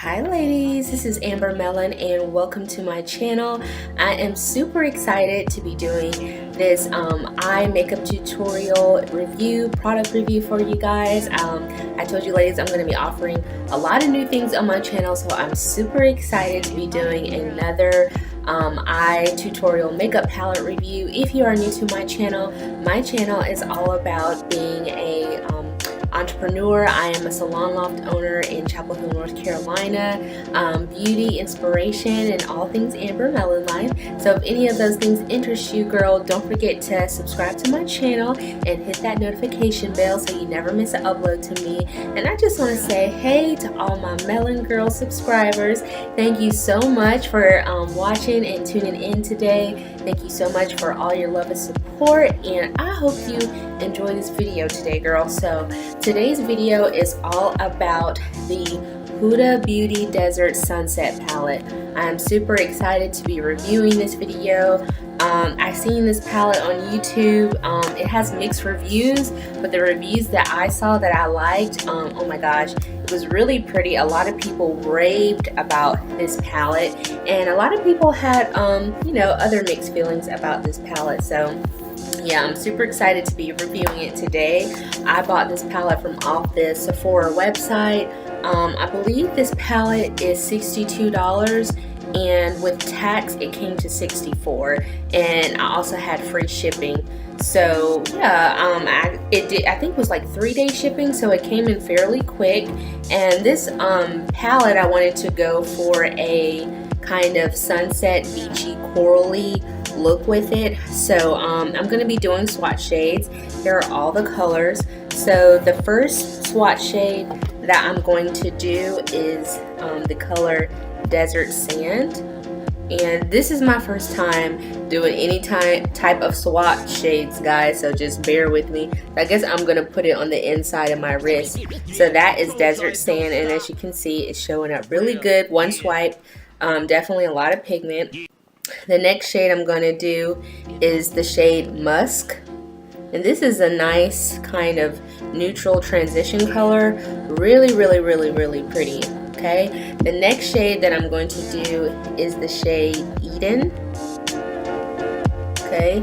Hi ladies, this is Amber Melon and welcome to my channel. I am super excited to be doing this eye makeup tutorial review, product review for you guys. I told you ladies I'm going to be offering a lot of new things on my channel, so I'm super excited to be doing another eye tutorial makeup palette review. If you are new to my channel is all about being a entrepreneur. I am a salon loft owner in Chapel Hill, North Carolina, beauty, inspiration, and all things Amber Melon life. So if any of those things interest you, girl, don't forget to subscribe to my channel and hit that notification bell so you never miss an upload to me. And I just want to say hey to all my Melon Girl subscribers. Thank you so much for watching and tuning in today. Thank you so much for all your love and support, and I hope you enjoy this video today, girl. So today's video is all about the Huda Beauty Desert Sunset palette. I'm super excited to be reviewing this video. I've seen this palette on YouTube. It has mixed reviews, but the reviews that I saw that I liked, oh my gosh, it was really pretty. A lot of people raved about this palette, and a lot of people had you know, other mixed feelings about this palette. So yeah, I'm super excited to be reviewing it today. I bought this palette from off the Sephora website. I believe this palette is $62, and with tax it came to $64, and I also had free shipping. So yeah, I think it was like 3-day shipping, so it came in fairly quick. And this palette, I wanted to go for a kind of sunset beachy corally look with it. So I'm going to be doing swatch shades. Here are all the colors. So the first swatch shade that I'm going to do is the color Desert Sand, and this is my first time doing any type of swatch shades, guys, so just bear with me. I guess I'm going to put it on the inside of my wrist. So that is Desert Sand, and as you can see, it's showing up really good. One swipe, definitely a lot of pigment. The next shade I'm going to do is the shade Musk, and this is a nice kind of neutral transition color. Really pretty. Okay, the next shade that I'm going to do is the shade Eden. Okay,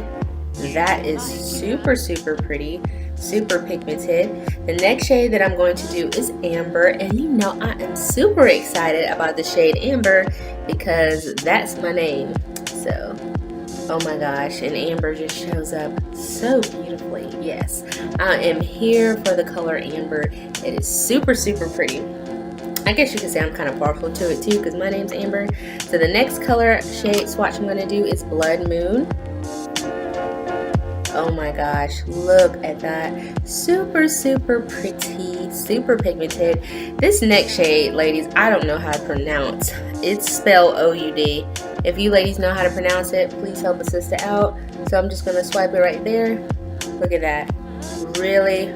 that is super pretty, super pigmented. The next shade that I'm going to do is Amber, and you know I am super excited about the shade Amber because that's my name. So oh my gosh, and Amber just shows up so beautifully. Yes, I am here for the color Amber. It is super pretty. I guess you could say I'm kind of partial to it too because my name's Amber. So the next color shade swatch I'm going to do is Blood Moon. Oh my gosh, look at that. Super pretty, super pigmented. This next shade, ladies, I don't know how to pronounce. It's spelled O-U-D. If you ladies know how to pronounce it, please help a sister out. So I'm just going to swipe it right there. Look at that. Really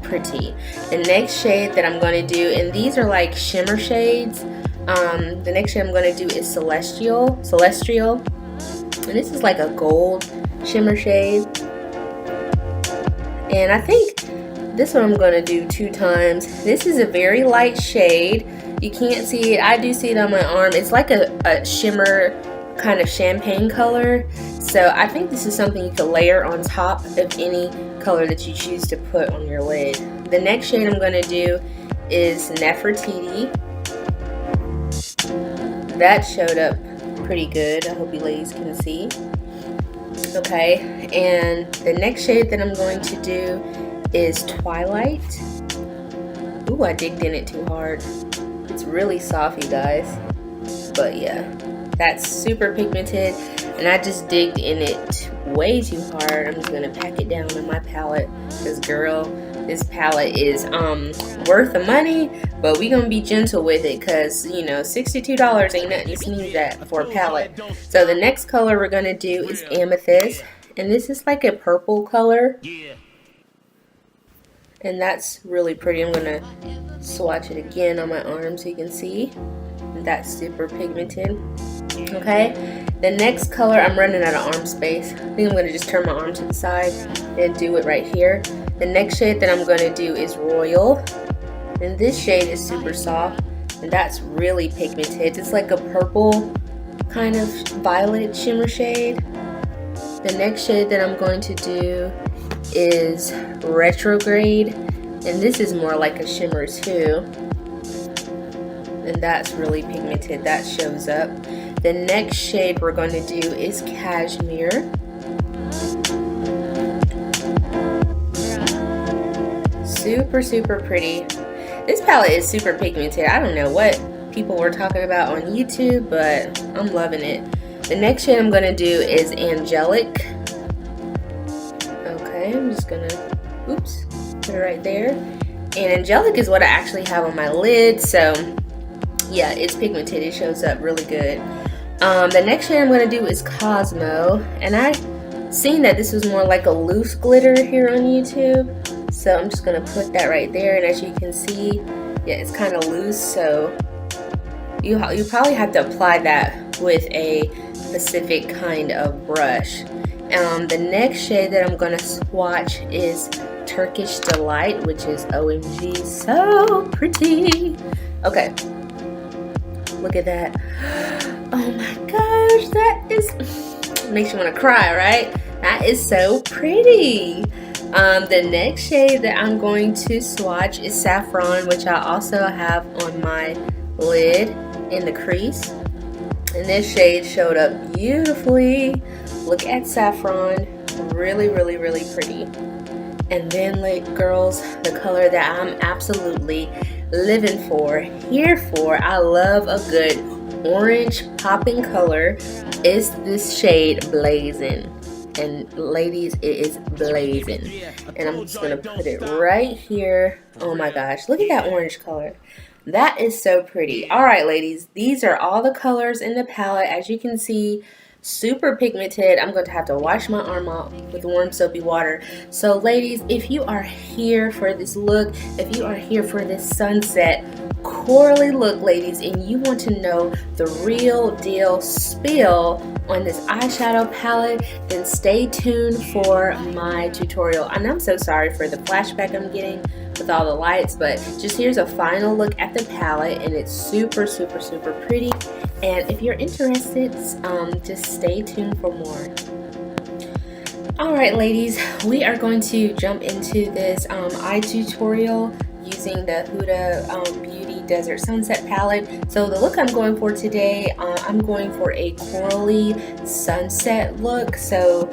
pretty. The next shade that I'm going to do, and these are like shimmer shades. The next shade I'm going to do is Celestial. And this is like a gold shimmer shade. And I think this one I'm going to do 2 times. This is a very light shade. You can't see it. I do see it on my arm. It's like a shimmer kind of champagne color. So I think this is something you can layer on top of any color that you choose to put on your lid. The next shade I'm going to do is Nefertiti. That showed up pretty good. I hope you ladies can see. Okay, and the next shade that I'm going to do is Twilight. Ooh, I digged in it too hard. It's really soft, you guys. But yeah, that's super pigmented, and I just digged in it way too hard. I'm just gonna pack it down on my palette because, girl, this palette is worth the money, but we gonna be gentle with it because, you know, $62 ain't nothing to sneeze at for a palette. So the next color we're gonna do is Amethyst, and this is like a purple color, and that's really pretty. I'm gonna swatch it again on my arm so you can see. That's super pigmented. Okay, the next color, I'm running out of arm space. I think I'm going to just turn my arm to the side and do it right here. The next shade that I'm going to do is Royal, and this shade is super soft. and that's really pigmented. It's like a purple kind of violet shimmer shade. The next shade that I'm going to do is Retrograde, and this is more like a shimmer too, and that's really pigmented. That shows up. The next shade we're going to do is Cashmere. Super, super pretty. This palette is super pigmented. I don't know what people were talking about on YouTube, but I'm loving it. The next shade I'm going to do is Angelic. Okay, I'm just going to, oops, put it right there. And Angelic is what I actually have on my lid, so yeah, it's pigmented. It shows up really good. The next shade I'm going to do is Cosmo, and I seen that this was more like a loose glitter here on YouTube, so I'm just going to put that right there. And as you can see, yeah, it's kind of loose, so you probably have to apply that with a specific kind of brush. The next shade that I'm going to swatch is Turkish Delight, which is OMG so pretty. Okay, look at that. Oh my gosh, that is, makes you want to cry, right? That is so pretty. The next shade that I'm going to swatch is Saffron, which I also have on my lid in the crease. And this shade showed up beautifully. Look at Saffron. Really, really, really pretty. And then, like, girls, the color that I'm absolutely living for, here for, I love a good orange popping color, is this shade Blazing. And ladies, it is blazing. And I'm just gonna put it right here. Oh my gosh, look at that orange color. That is so pretty. All right, ladies, these are all the colors in the palette. As you can see, super pigmented. I'm going to have to wash my arm out with warm soapy water. So ladies, if you are here for this look, if you are here for this sunset corally look, ladies, and you want to know the real deal spill on this eyeshadow palette, then stay tuned for my tutorial. And I'm so sorry for the flashback I'm getting with all the lights, but just here's a final look at the palette, and it's super, super, super pretty. And if you're interested, just stay tuned for more. Alright ladies, we are going to jump into this eye tutorial using the Huda Beauty Desert Sunset palette. So the look I'm going for today, I'm going for a corally sunset look. So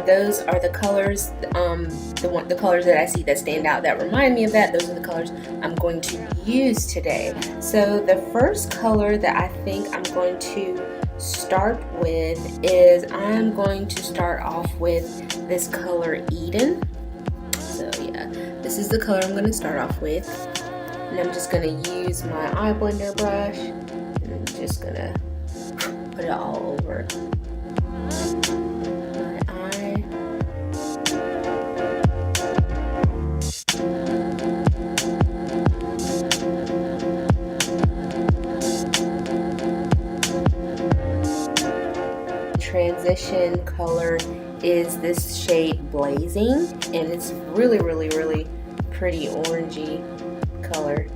those are the colors, the colors that I see that stand out that remind me of that. Those are the colors I'm going to use today. So the first color that I think I'm going to start with is, I'm going to start off with this color Eden. So yeah, this is the color I'm going to start off with, and I'm just going to use my eye blender brush, and I'm just going to put it all over my eye. Transition color is this shade Blazing, and it's really, really, really pretty orangey color.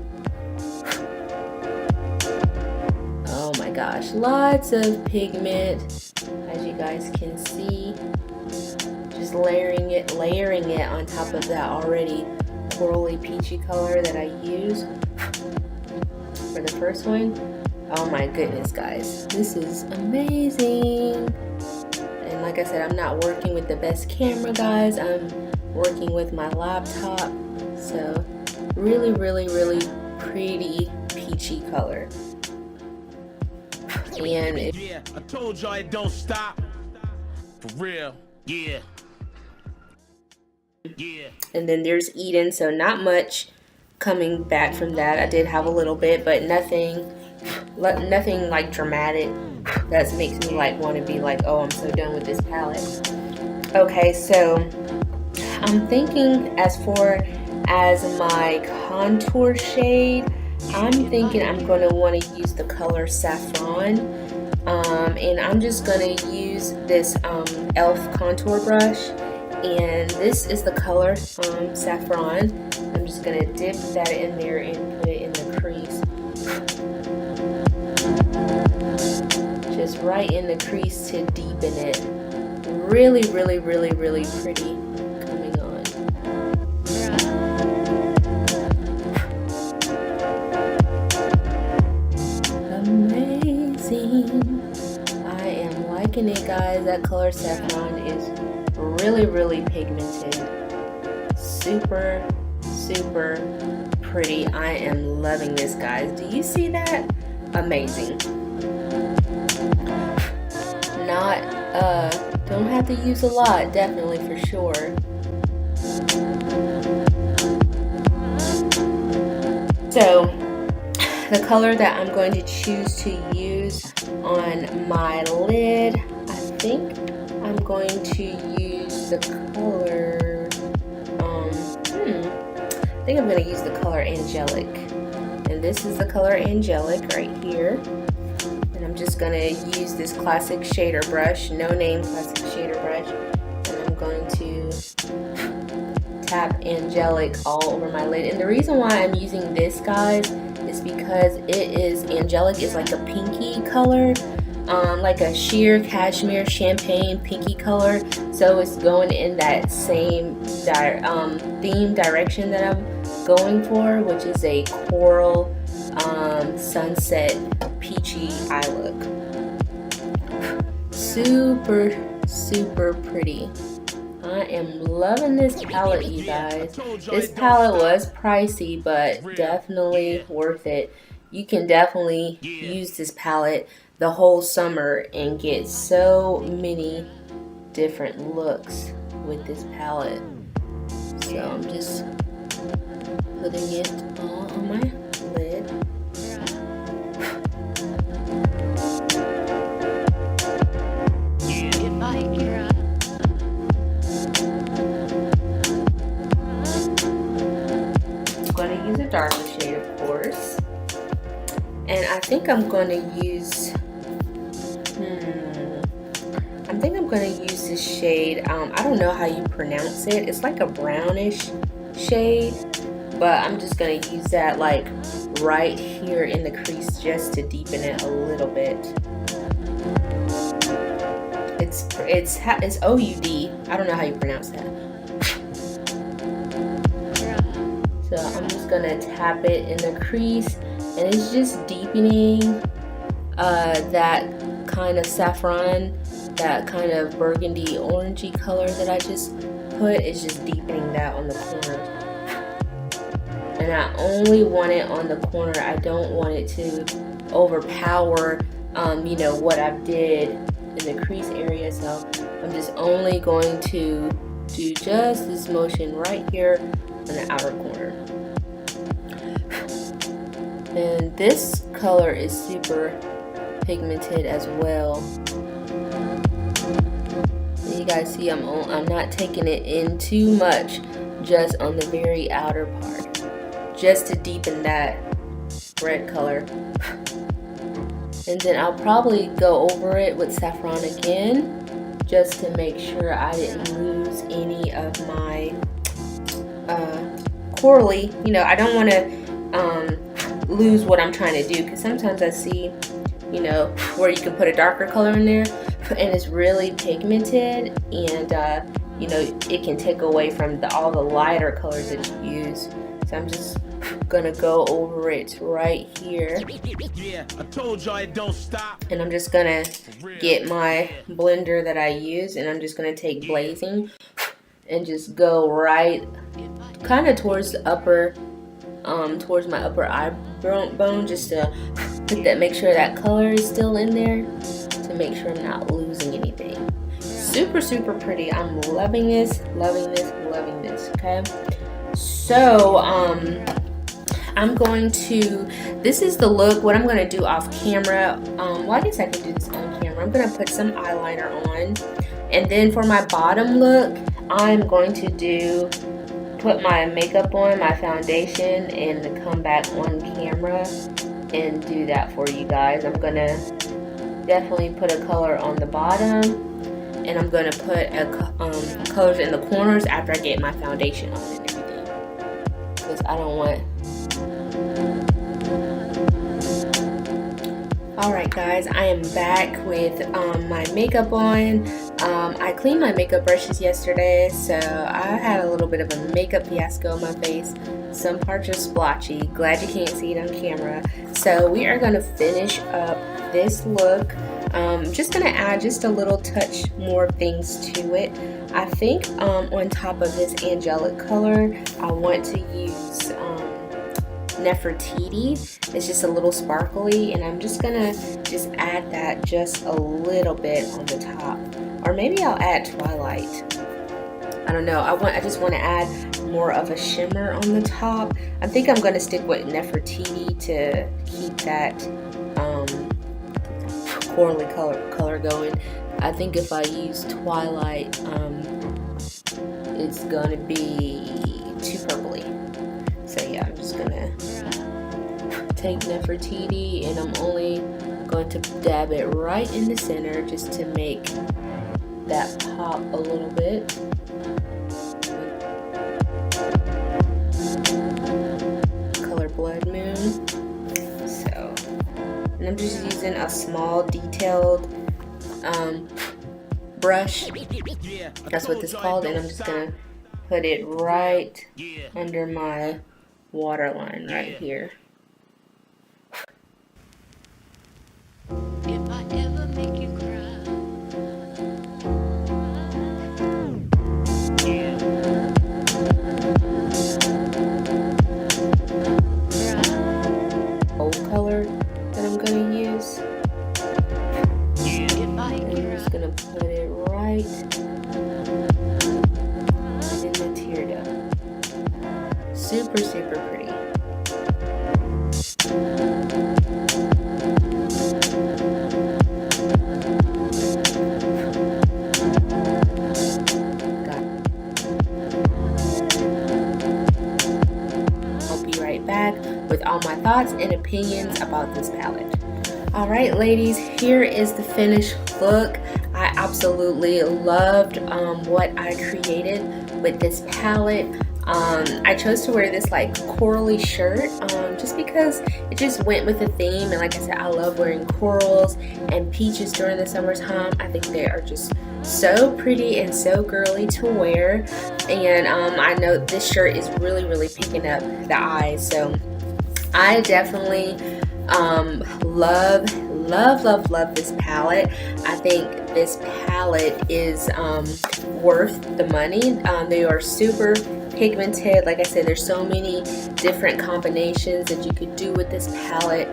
Oh my gosh, lots of pigment, as you guys can see. Just layering it on top of that already corally peachy color that I use for the first one. Oh my goodness, guys, this is amazing. And like I said, I'm not working with the best camera, guys. I'm working with my laptop. So really, really, really pretty peachy color. And yeah, I told y'all it don't stop. For real. Yeah. Yeah. And then there's Eden, so not much coming back from that. I did have a little bit, but nothing like dramatic that makes me like want to be like, oh, I'm so done with this palette. Okay, so I'm thinking as far as my contour shade, I'm thinking I'm going to want to use the color Saffron, and I'm just going to use this e.l.f. contour brush, and this is the color Saffron. I'm just going to dip that in there and put it in the crease. right in the crease to deepen it. Really, really, really, really pretty coming on. Amazing. I am liking it, guys. That color saffron is really, really pigmented. Super, super pretty. I am loving this, guys. Do you see that? Amazing. Don't have to use a lot, definitely, for sure. So the color that I'm going to choose to use on my lid, I think I'm going to use the color, I think I'm going to use the color Angelic. And this is the color Angelic right here. And I'm just going to use this classic shader brush, no name classic shader brush. And I'm going to tap Angelic all over my lid. And the reason why I'm using this, guys, is because Angelic is like a pinky color, like a sheer cashmere champagne pinky color. So it's going in that same theme direction that I'm going for, which is a coral sunset peachy eye look. Super, super pretty. I am loving this palette, you guys. This palette was pricey, but definitely worth it. You can definitely use this palette the whole summer and get so many different looks with this palette. So I'm just putting it all on my lid. Use a darker shade, of course, and I think I'm going to use this shade. I don't know how you pronounce it. It's like a brownish shade, but I'm just going to use that like right here in the crease just to deepen it a little bit. It's OUD. I don't know how you pronounce that. So I'm just gonna tap it in the crease, and it's just deepening that kind of saffron, that kind of burgundy orangey color that I just put. Is just deepening that on the corner. And I only want it on the corner. I don't want it to overpower, you know, what I did in the crease area. So I'm just only going to do just this motion right here in the outer corner. And this color is super pigmented as well. And you guys see I'm not taking it in too much, just on the very outer part, just to deepen that red color. And then I'll probably go over it with saffron again, just to make sure I didn't lose any of my corally. You know, I don't want to lose what I'm trying to do, because sometimes I see, you know, where you can put a darker color in there and it's really pigmented, and you know, it can take away from all the lighter colors that you use. So I'm just gonna go over it right here. Yeah, I told y'all it don't stop. And I'm just gonna get my blender that I use, and I'm just gonna take Blazing and just go right kind of towards the upper towards my upper eye bone, just to make sure that color is still in there, to make sure I'm not losing anything. Super, super pretty. I'm loving this, loving this, loving this. Okay, so I'm going to, this is the look. What I'm going to do off camera, well, I guess I can do this on camera. I'm going to put some eyeliner on, and then for my bottom look, I'm going to put my makeup on, my foundation, and come back on camera and do that for you guys. I'm gonna definitely put a color on the bottom, and I'm gonna put colors in the corners after I get my foundation on and everything, because I don't want. Alright guys, I am back with my makeup on. I cleaned my makeup brushes yesterday, so I had a little bit of a makeup fiasco on my face. Some parts are splotchy. Glad you can't see it on camera. So we are going to finish up this look. Just going to add just a little touch more things to it. I think on top of this angelic color, I want to use Nefertiti. It's just a little sparkly, and I'm just gonna add that just a little bit on the top, or maybe I'll add Twilight. I don't know. I just want to add more of a shimmer on the top. I think I'm gonna stick with Nefertiti to keep that corally color going. I think if I use Twilight, it's gonna be too purpley. So yeah, I'm just gonna take Nefertiti, and I'm only going to dab it right in the center just to make that pop a little bit. Color Blood Moon. So, and I'm just using a small detailed brush. That's what this is called, and I'm just gonna put it right under my waterline right here. If I ever make you cry, Old color that I'm going to use. And I'm just going to put it right in the tear duct. Super, super pretty. Back with all my thoughts and opinions about this palette. Alright ladies, here is the finished look. I absolutely loved what I created with this palette. I chose to wear this like corally shirt just because it just went with the theme, and like I said, I love wearing corals and peaches during the summertime. I think they are just so pretty and so girly to wear, and I know this shirt is really picking up the eyes, so I definitely love this palette. I think this palette is worth the money. They are super pigmented. Like I said, there's so many different combinations that you could do with this palette.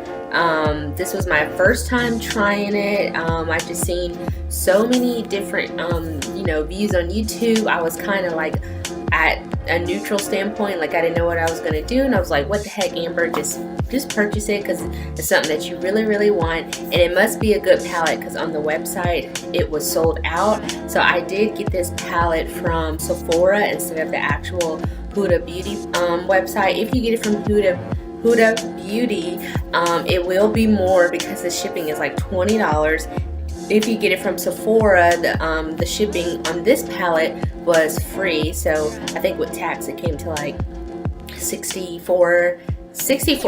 This was my first time trying it. I've just seen so many different views on YouTube. I was kind of like at a neutral standpoint, like I didn't know what I was gonna do, and I was like, what the heck, Amber, just purchase it because it's something that you really want, and it must be a good palette because on the website it was sold out. So I did get this palette from Sephora instead of the actual Huda Beauty website. If you get it from Huda Beauty, it will be more because the shipping is like $20. If you get it from Sephora, the shipping on this palette was free, so I think with tax it came to like $64,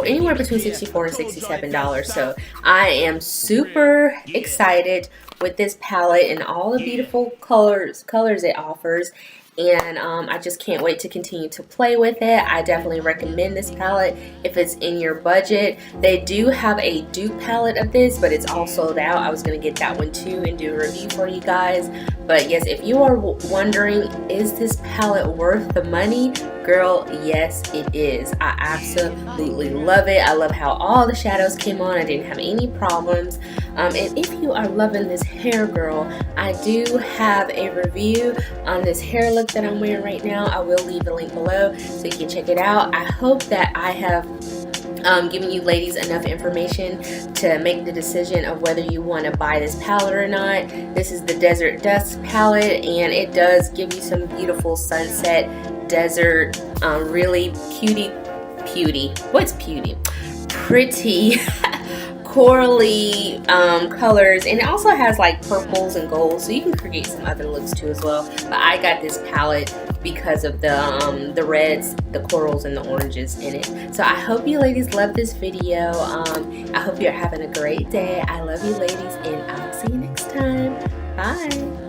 anywhere between $64 and $67. So I am super excited with this palette and all the beautiful colors it offers, and I just can't wait to continue to play with it. I definitely recommend this palette if it's in your budget. They do have a dupe palette of this, but it's all sold out. I was going to get that one too and do a review for you guys. But yes, if you are wondering, is this palette worth the money? Girl, yes it is. I absolutely love it. I love how all the shadows came on. I didn't have any problems. And if you are loving this hair, girl, I do have a review on this hair look that I'm wearing right now. I will leave the link below so you can check it out. I hope that I have giving you ladies enough information to make the decision of whether you want to buy this palette or not. This is the Desert Dusk palette, and it does give you some beautiful sunset desert, really pretty corally colors, and it also has like purples and golds, so you can create some other looks too as well. But I got this palette because of the reds, the corals, and the oranges in it. So I hope you ladies love this video. I hope you're having a great day. I love you ladies, and I'll see you next time. Bye.